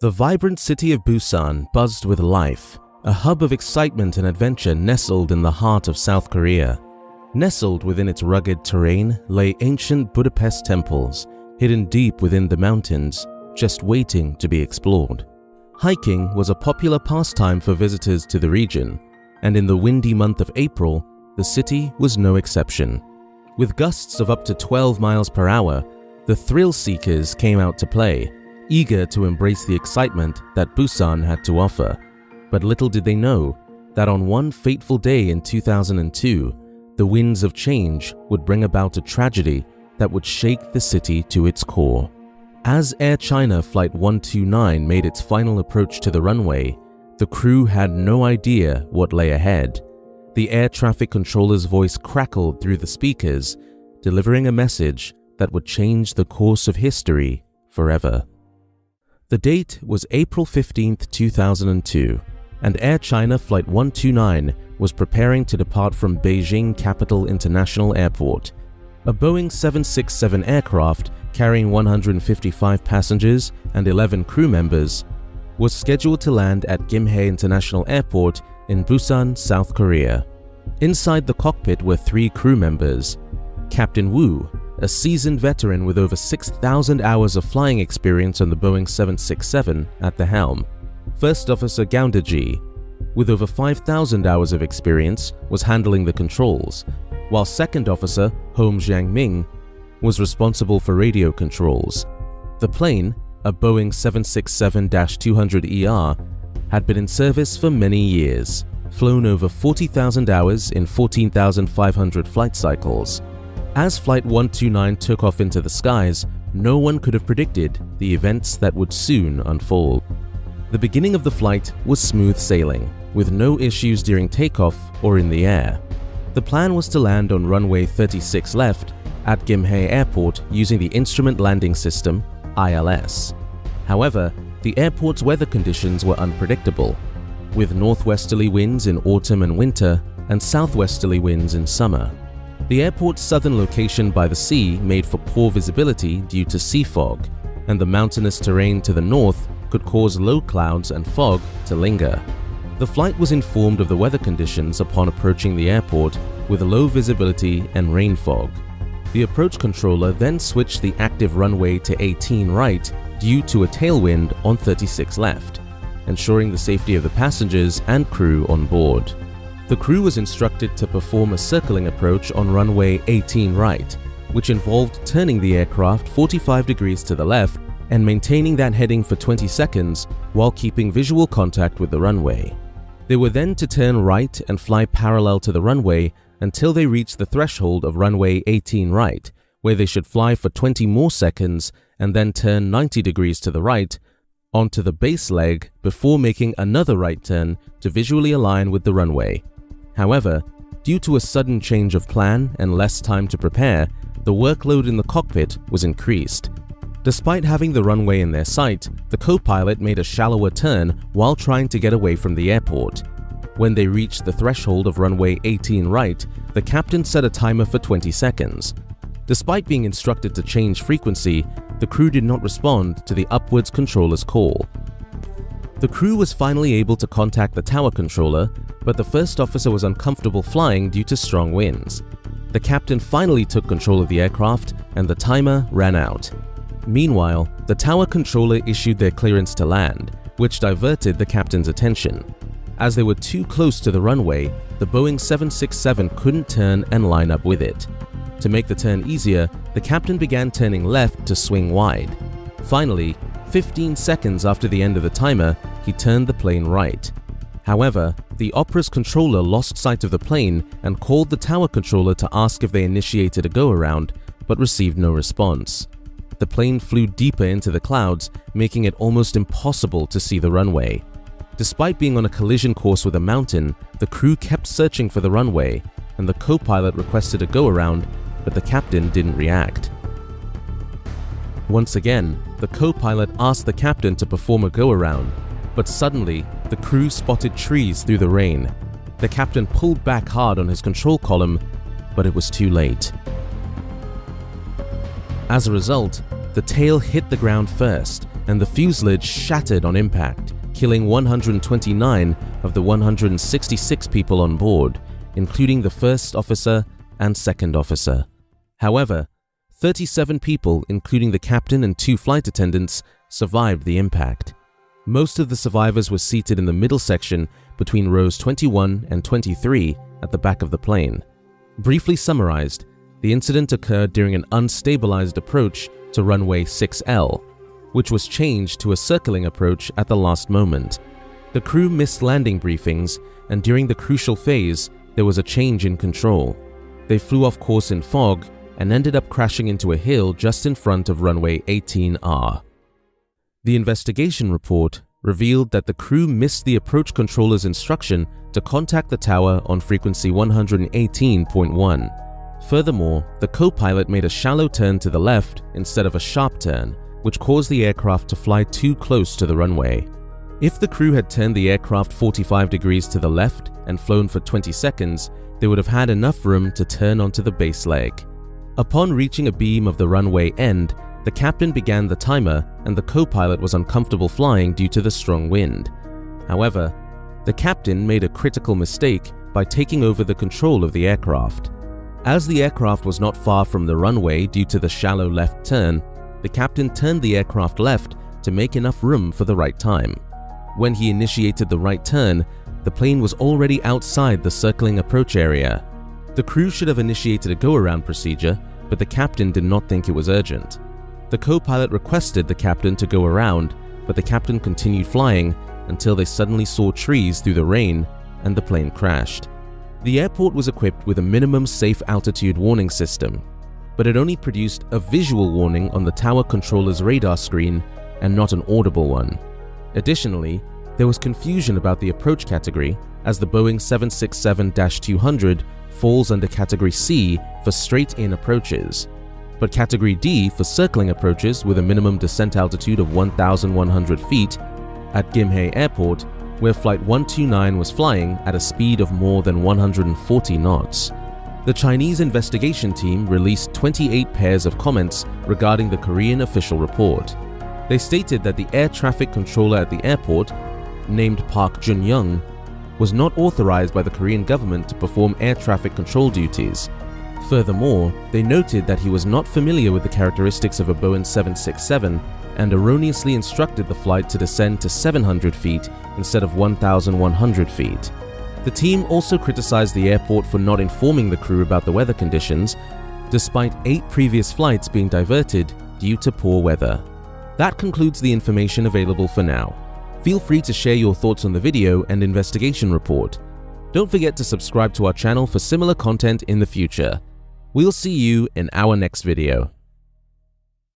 The vibrant city of Busan buzzed with life, a hub of excitement and adventure nestled in the heart of South Korea. Nestled within its rugged terrain lay ancient Budapest temples, hidden deep within the mountains, just waiting to be explored. Hiking was a popular pastime for visitors to the region, and in the windy month of April, the city was no exception. With gusts of up to 12 miles per hour, the thrill seekers came out to play, eager to embrace the excitement that Busan had to offer. But little did they know that on one fateful day in 2002, the winds of change would bring about a tragedy that would shake the city to its core. As Air China Flight 129 made its final approach to the runway, the crew had no idea what lay ahead. The air traffic controller's voice crackled through the speakers, delivering a message that would change the course of history forever. The date was April 15, 2002, and Air China Flight 129 was preparing to depart from Beijing Capital International Airport. A Boeing 767 aircraft carrying 155 passengers and 11 crew members was scheduled to land at Gimhae International Airport in Busan, South Korea. Inside the cockpit were 3 crew members: Captain Wu, a seasoned veteran with over 6,000 hours of flying experience on the Boeing 767 at the helm. First Officer Gaundaji, with over 5,000 hours of experience, was handling the controls, while Second Officer Hom Jiang-ming was responsible for radio controls. The plane, a Boeing 767-200ER, had been in service for many years, flown over 40,000 hours in 14,500 flight cycles. As Flight 129 took off into the skies, no one could have predicted the events that would soon unfold. The beginning of the flight was smooth sailing, with no issues during takeoff or in the air. The plan was to land on runway 36 left at Gimhae Airport using the Instrument Landing System, ILS. However, the airport's weather conditions were unpredictable, with northwesterly winds in autumn and winter and southwesterly winds in summer. The airport's southern location by the sea made for poor visibility due to sea fog, and the mountainous terrain to the north could cause low clouds and fog to linger. The flight was informed of the weather conditions upon approaching the airport with low visibility and rain fog. The approach controller then switched the active runway to 18 right due to a tailwind on 36 left, ensuring the safety of the passengers and crew on board. The crew was instructed to perform a circling approach on runway 18 right, which involved turning the aircraft 45 degrees to the left and maintaining that heading for 20 seconds while keeping visual contact with the runway. They were then to turn right and fly parallel to the runway until they reached the threshold of runway 18 right, where they should fly for 20 more seconds and then turn 90 degrees to the right onto the base leg before making another right turn to visually align with the runway. However, due to a sudden change of plan and less time to prepare, the workload in the cockpit was increased. Despite having the runway in their sight, the co-pilot made a shallower turn while trying to get away from the airport. When they reached the threshold of runway 18 right, the captain set a timer for 20 seconds. Despite being instructed to change frequency, the crew did not respond to the upwards controller's call. The crew was finally able to contact the tower controller, but the first officer was uncomfortable flying due to strong winds. The captain finally took control of the aircraft and the timer ran out. Meanwhile, the tower controller issued their clearance to land, which diverted the captain's attention. As they were too close to the runway, the Boeing 767 couldn't turn and line up with it. To make the turn easier, the captain began turning left to swing wide. Finally, 15 seconds after the end of the timer, he turned the plane right. However, the Opera's controller lost sight of the plane and called the tower controller to ask if they initiated a go-around, but received no response. The plane flew deeper into the clouds, making it almost impossible to see the runway. Despite being on a collision course with a mountain, the crew kept searching for the runway, and the co-pilot requested a go-around, but the captain didn't react. Once again, the co-pilot asked the captain to perform a go-around, but suddenly, the crew spotted trees through the rain. The captain pulled back hard on his control column, but it was too late. As a result, the tail hit the ground first, and the fuselage shattered on impact, killing 129 of the 166 people on board, including the first officer and second officer. However, 37 people, including the captain and 2 flight attendants, survived the impact. Most of the survivors were seated in the middle section between rows 21 and 23 at the back of the plane. Briefly summarized, the incident occurred during an unstabilized approach to runway 6L, which was changed to a circling approach at the last moment. The crew missed landing briefings, and during the crucial phase, there was a change in control. They flew off course in fog and ended up crashing into a hill just in front of runway 18R. The investigation report revealed that the crew missed the approach controller's instruction to contact the tower on frequency 118.1. Furthermore, the co-pilot made a shallow turn to the left instead of a sharp turn, which caused the aircraft to fly too close to the runway. If the crew had turned the aircraft 45 degrees to the left and flown for 20 seconds, they would have had enough room to turn onto the base leg. Upon reaching a beam of the runway end, the captain began the timer and the co-pilot was uncomfortable flying due to the strong wind. However, the captain made a critical mistake by taking over the control of the aircraft. As the aircraft was not far from the runway due to the shallow left turn, the captain turned the aircraft left to make enough room for the right time. When he initiated the right turn, the plane was already outside the circling approach area. The crew should have initiated a go-around procedure, but the captain did not think it was urgent. The co-pilot requested the captain to go around, but the captain continued flying until they suddenly saw trees through the rain and the plane crashed. The airport was equipped with a minimum safe altitude warning system, but it only produced a visual warning on the tower controller's radar screen and not an audible one. Additionally, there was confusion about the approach category, as the Boeing 767-200 falls under Category C for straight-in approaches, but Category D for circling approaches with a minimum descent altitude of 1,100 feet at Gimhae Airport, where Flight 129 was flying at a speed of more than 140 knots. The Chinese investigation team released 28 pairs of comments regarding the Korean official report. They stated that the air traffic controller at the airport, named Park Jun-young, was not authorized by the Korean government to perform air traffic control duties. Furthermore, they noted that he was not familiar with the characteristics of a Boeing 767 and erroneously instructed the flight to descend to 700 feet instead of 1,100 feet. The team also criticized the airport for not informing the crew about the weather conditions, despite 8 previous flights being diverted due to poor weather. That concludes the information available for now. Feel free to share your thoughts on the video and investigation report. Don't forget to subscribe to our channel for similar content in the future. We'll see you in our next video.